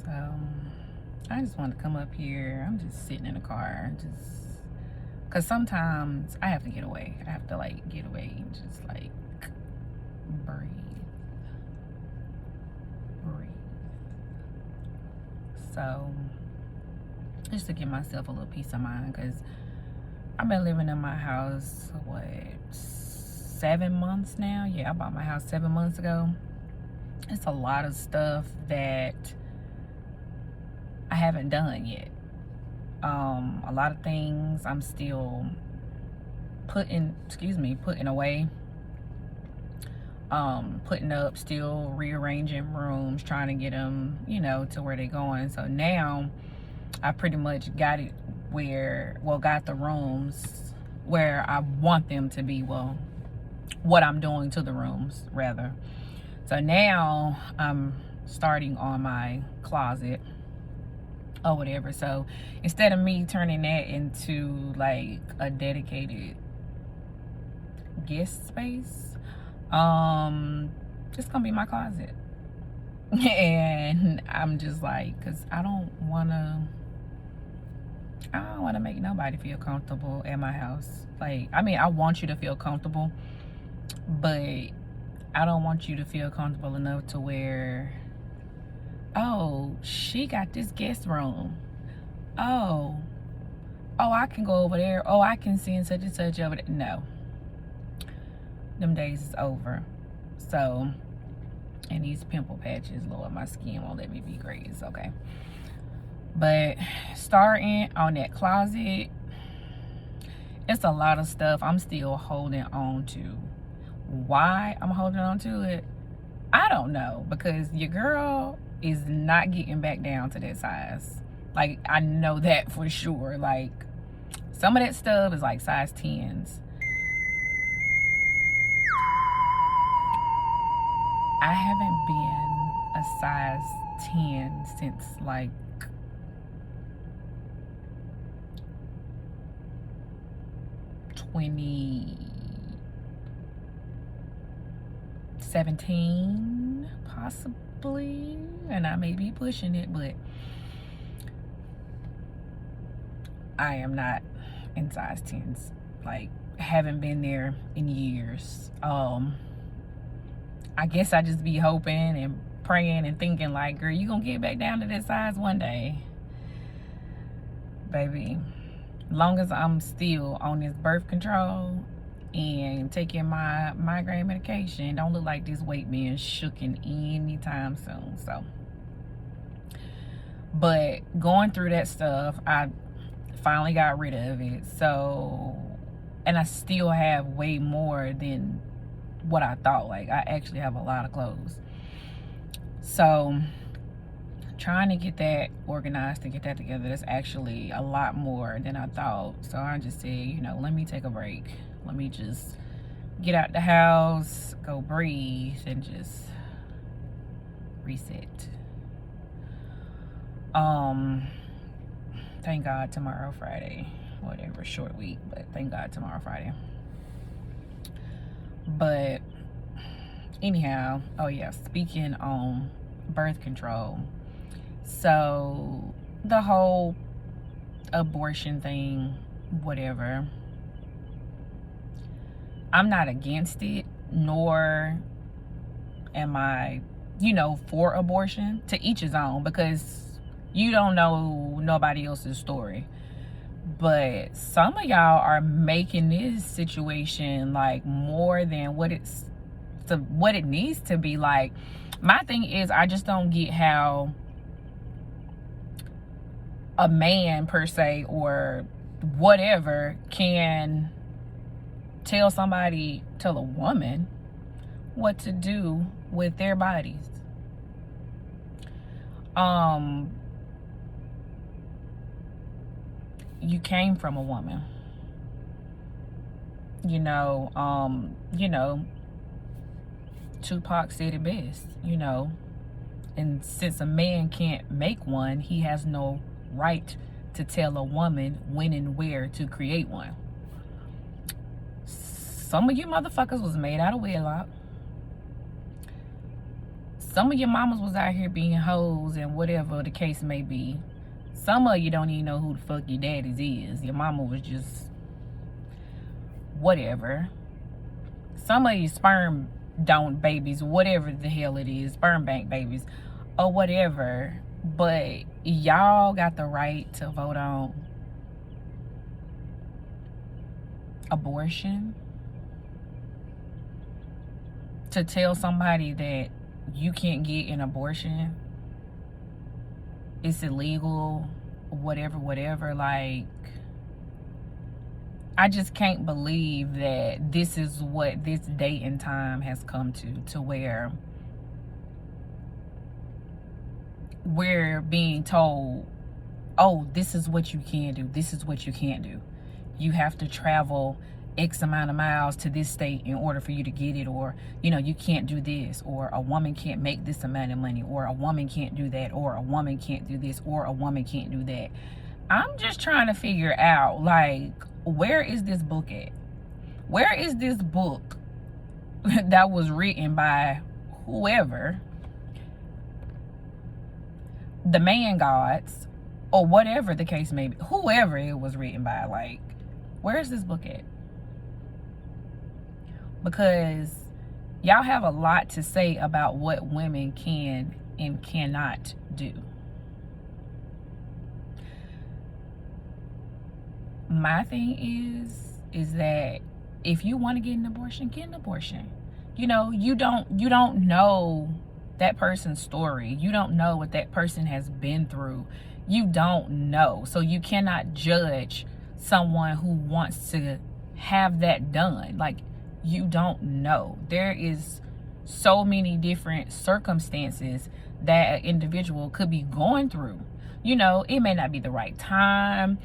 I just want to come up here. I'm just sitting in the car, just because sometimes I have to get away. I have to like get away and just like breathe, breathe. So just to give myself a little peace of mind, because I've been living in my house, what, 7 months now? Yeah, I bought my house 7 months ago. It's a lot of stuff that I haven't done yet. A lot of things I'm still putting away, putting up, still rearranging rooms, trying to get them, to where they're going. So now I pretty much got it got the rooms where I want them to be, what I'm doing to the rooms rather. So now I'm starting on my closet or whatever. So instead of me turning that into like a dedicated guest space, it's gonna be my closet. And I'm just like, because I don't want to make nobody feel comfortable at my house. Like, I mean, I want you to feel comfortable, but I don't want you to feel comfortable enough to where, oh, she got this guest room. Oh, I can go over there. Oh, I can see such and such over there. No. Them days is over. So, and these pimple patches, Lord, my skin won't let me be great. It's okay. But starting on that closet, it's a lot of stuff I'm still holding on to. Why I'm holding on to it, I don't know, because your girl is not getting back down to that size. Like, I know that for sure. Like, some of that stuff is like size 10s. I haven't been a size 10 since like 2017, possibly, and I may be pushing it, but I am not in size 10s. Like, haven't been there in years. I guess I just be hoping and praying and thinking like, girl, you gonna get back down to that size one day, baby. Long as I'm still on this birth control and taking my migraine medication, don't look like this weight being shooken anytime soon. So, but going through that stuff, I finally got rid of it. So, and I still have way more than what I thought. Like, I actually have a lot of clothes. So, trying to get that organized, to get that together, that's actually a lot more than I thought. So I just said, let me take a break. Let me just get out the house, go breathe, and just reset. Thank God tomorrow Friday. Whatever, short week, but thank God tomorrow Friday. But anyhow, oh yeah, speaking on birth control. So the whole abortion thing, whatever, I'm not against it, nor am I, for abortion. To each his own, because you don't know nobody else's story. But some of y'all are making this situation like more than what it needs to be. Like, my thing is, I just don't get how a man per se or whatever can tell a woman what to do with their bodies. You came from a woman. Tupac said it best, and since a man can't make one, he has no right to tell a woman when and where to create one. Some of you motherfuckers was made out of wedlock. Some of your mamas was out here being hoes and whatever the case may be. Some of you don't even know who the fuck your daddies is. Your mama was just whatever. Some of you sperm don't babies, whatever the hell it is, sperm bank babies or whatever. But y'all got the right to vote on abortion, to tell somebody that you can't get an abortion, it's illegal, whatever. Like, I just can't believe that this is what this day and time has come to where we're being told, oh, this is what you can do, this is what you can't do. You have to travel X amount of miles to this state in order for you to get it, or you can't do this, or a woman can't make this amount of money, or a woman can't do that, or a woman can't do this, or a woman can't do that. I'm just trying to figure out, like, where is this book at? Where is this book that was written by whoever, the man gods, or whatever the case may be, whoever it was written by? Like, where is this book at? Because y'all have a lot to say about what women can and cannot do. My thing is that if you want to get an abortion, get an abortion. You don't know that person's story. You don't know what that person has been through. You don't know. So you cannot judge someone who wants to have that done. Like, you don't know. There is so many different circumstances that an individual could be going through. It may not be the right time.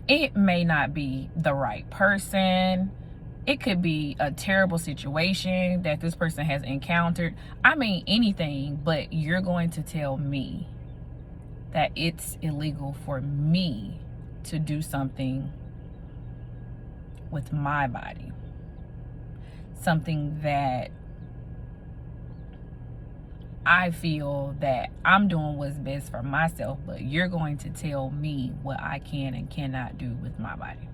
It may not be the right person. It could be a terrible situation that this person has encountered. I mean, anything, but you're going to tell me that it's illegal for me to do something with my body. Something that I feel that I'm doing what's best for myself, but you're going to tell me what I can and cannot do with my body.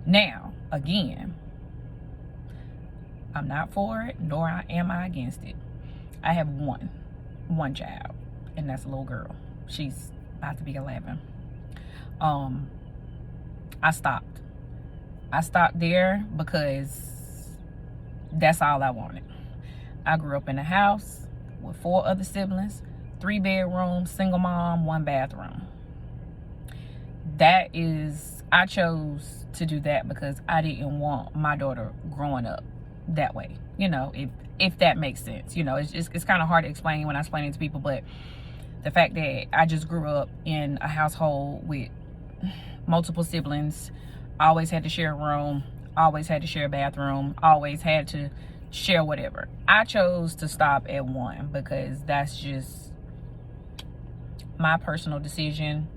Now, again, I'm not for it, nor am I against it. I have one child, and that's a little girl. She's about to be 11. I stopped there because that's all I wanted. I grew up in a house with 4 other siblings, 3 bedrooms, single mom, 1 bathroom. I chose to do that because I didn't want my daughter growing up that way. If that makes sense. It's kind of hard to explain when I explain it to people, but the fact that I just grew up in a household with multiple siblings, always had to share a room, always had to share a bathroom, always had to share whatever. I chose to stop at 1 because that's just my personal decision.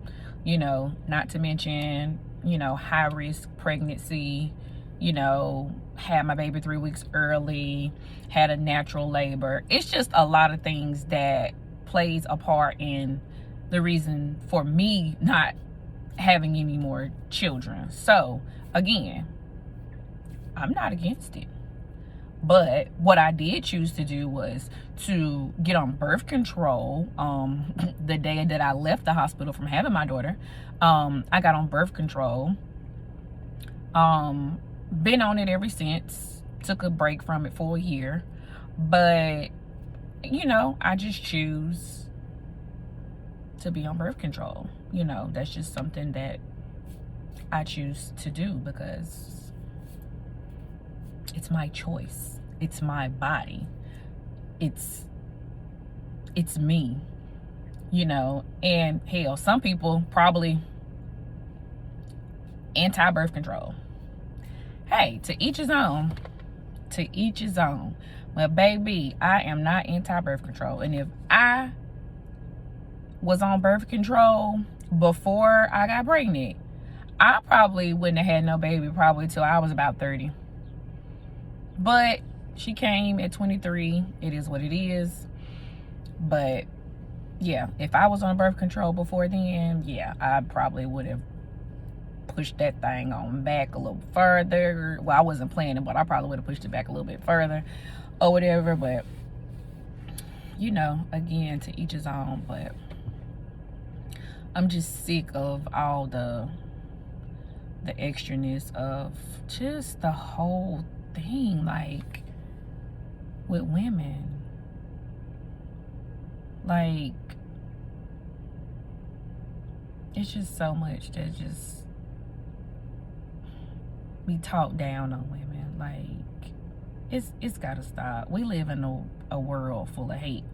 Not to mention, high risk pregnancy, had my baby 3 weeks early, had a natural labor. It's just a lot of things that plays a part in the reason for me not having any more children. So again, I'm not against it. But what I did choose to do was to get on birth control. The day that I left the hospital from having my daughter, I got on birth control. Been on it ever since. Took a break from it for a year. But, I just choose to be on birth control. That's just something that I choose to do because it's my choice. It's my body. It's me. And hell, some people probably anti-birth control. Hey, to each his own. To each his own. But baby, I am not anti-birth control. And if I was on birth control before I got pregnant, I probably wouldn't have had no baby probably till I was about 30. But she came at 23. It is what it is. But yeah, if I was on birth control before then, yeah, I probably would have pushed that thing on back a little further. Well, I wasn't planning, but I probably would have pushed it back a little bit further or whatever. But you know, again, to each his own. But I'm just sick of all the extraness of just the whole thing, like with women. Like, it's just so much that just be talked down on women. Like, it's gotta stop. We live in a world full of hate,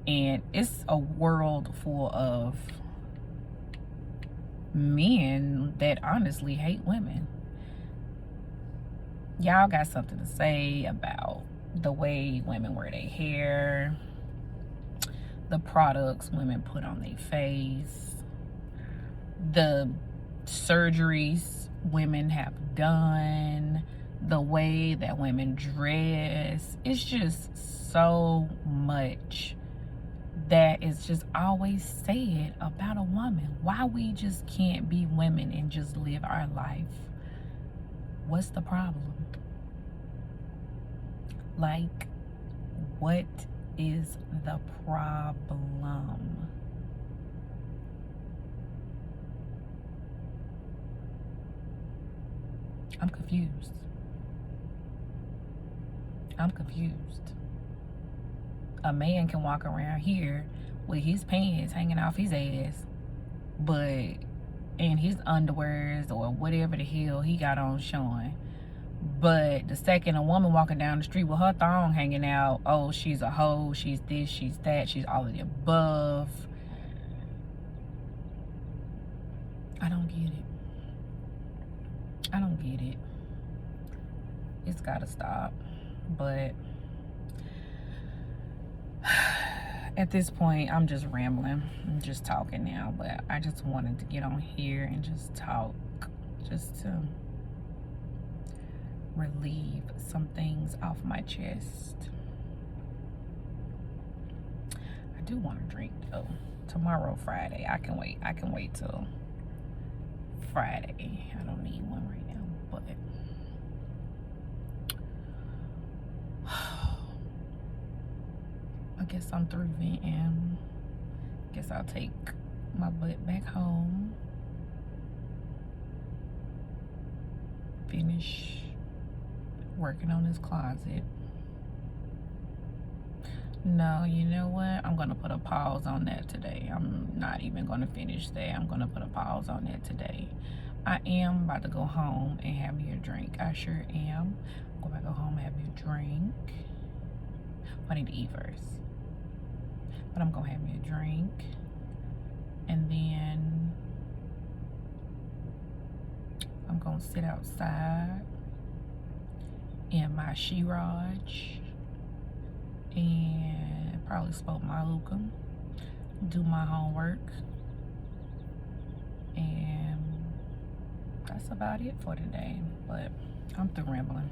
and it's a world full of men that honestly hate women. Y'all got something to say about the way women wear their hair, the products women put on their face, the surgeries women have done, the way that women dress. It's just so much that is just always said about a woman. Why we just can't be women and just live our life? What's the problem? Like, what is the problem? I'm confused. I'm confused. A man can walk around here with his pants hanging off his ass, but in his underwears or whatever the hell he got on showing. But the second a woman walking down the street with her thong hanging out, oh, she's a hoe, she's this, she's that, she's all of the above. I don't get it. I don't get it. It's gotta stop. But at this point, I'm just rambling. I'm just talking now. But I just wanted to get on here and just talk, just to relieve some things off my chest. I do want to drink though. Tomorrow, Friday. I can wait. I can wait till Friday. I don't need one right now, but I guess I'm through venting. Guess I'll take my butt back home. Finish working on this closet. No, you know what? I'm gonna put a pause on that today. I'm not even gonna finish that. I'm gonna put a pause on that today. I am about to go home and have me a drink. I sure am. Go back, go home and have me a drink. I need to eat first. But I'm gonna have me a drink. And then I'm gonna sit outside in my She-Raj and probably smoke my hookah, do my homework, and that's about it for today. But I'm through rambling.